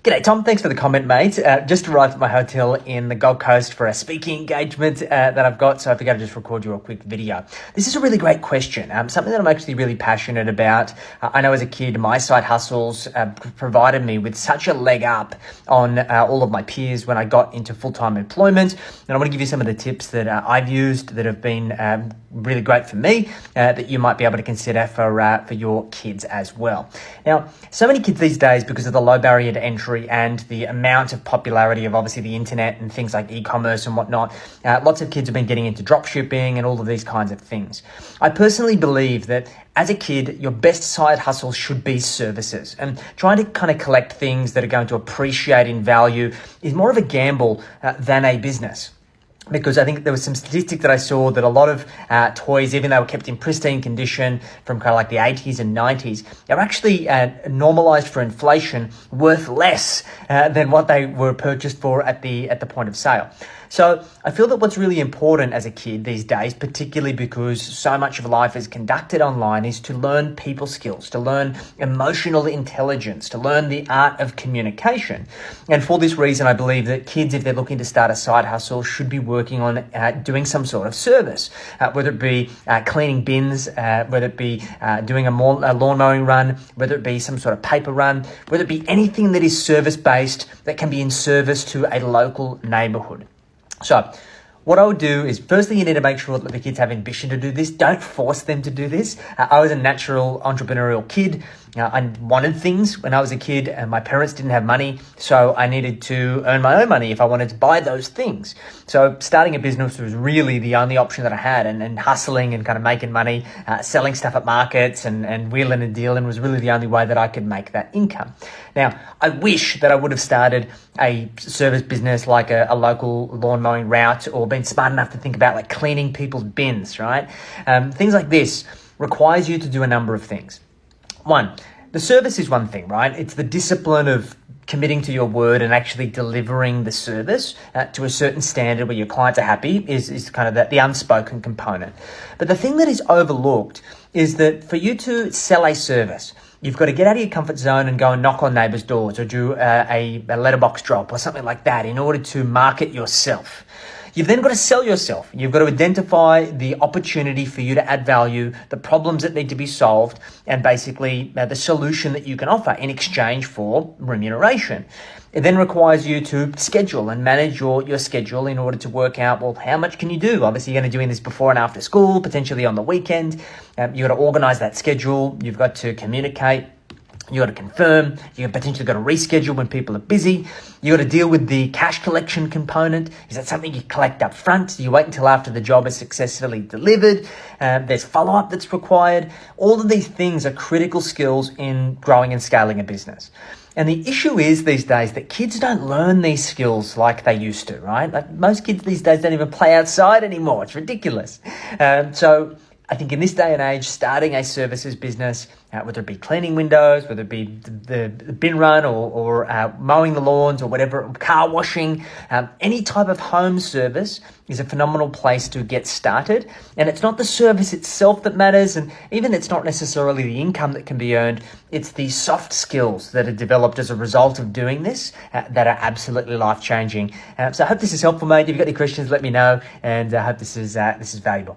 G'day, Tom. Thanks for the comment, mate. Just arrived at my hotel in the Gold Coast for a speaking engagement that I've got, so I figured I'd just record you a quick video. This is a really great question, something that I'm actually really passionate about. I know as a kid, my side hustles provided me with such a leg up on all of my peers when I got into full-time employment. And I want to give you some of the tips that I've used that have been really great for me that you might be able to consider for your kids as well. Now, so many kids these days, because of the low barrier to entry and the amount of popularity of obviously the internet and things like e-commerce and whatnot, lots of kids have been getting into drop shipping and all of these kinds of things. I personally believe that as a kid, your best side hustle should be services, and trying to kind of collect things that are going to appreciate in value is more of a gamble than a business. Because I think there was some statistic that I saw that a lot of toys, even though they were kept in pristine condition from kind of like the 80s and 90s, they're actually normalized for inflation, worth less than what they were purchased for at the point of sale. So I feel that what's really important as a kid these days, particularly because so much of life is conducted online, is to learn people skills, to learn emotional intelligence, to learn the art of communication. And for this reason, I believe that kids, if they're looking to start a side hustle, should be working on doing some sort of service, whether it be cleaning bins, whether it be doing a lawn mowing run, whether it be some sort of paper run, whether it be anything that is service-based that can be in service to a local neighborhood. So what I would do is, firstly, you need to make sure that the kids have ambition to do this. Don't force them to do this. I was a natural entrepreneurial kid. I wanted things when I was a kid, and my parents didn't have money, so I needed to earn my own money if I wanted to buy those things. So starting a business was really the only option that I had, and hustling and kind of making money, selling stuff at markets and wheeling and dealing was really the only way that I could make that income. Now, I wish that I would have started a service business like a local lawn mowing route, or been smart enough to think about like cleaning people's bins, right? Things like this requires you to do a number of things. One, the service is one thing, right? It's the discipline of committing to your word and actually delivering the service to a certain standard where your clients are happy is kind of the unspoken component. But the thing that is overlooked is that for you to sell a service, you've got to get out of your comfort zone and go and knock on neighbours' doors, or do a letterbox drop or something like that in order to market yourself. You've then got to sell yourself. You've got to identify the opportunity for you to add value, the problems that need to be solved, and basically the solution that you can offer in exchange for remuneration. It then requires you to schedule and manage your schedule in order to work out, well, how much can you do? Obviously, you're going to be doing this before and after school, potentially on the weekend. You've got to organize that schedule. You've got to communicate. You got to confirm. You potentially got to reschedule when people are busy. You got to deal with the cash collection component. Is that something you collect up front? Do you wait until after the job is successfully delivered? There's follow-up that's required. All of these things are critical skills in growing and scaling a business. And the issue is these days that kids don't learn these skills like they used to, right? Like most kids these days don't even play outside anymore. It's ridiculous. So I think in this day and age, starting a services business, whether it be cleaning windows, whether it be the bin run or mowing the lawns or whatever, car washing, any type of home service is a phenomenal place to get started. And it's not the service itself that matters, and even it's not necessarily the income that can be earned. It's the soft skills that are developed as a result of doing this that are absolutely life-changing. So I hope this is helpful, mate. If you've got any questions, let me know, and I hope this is valuable.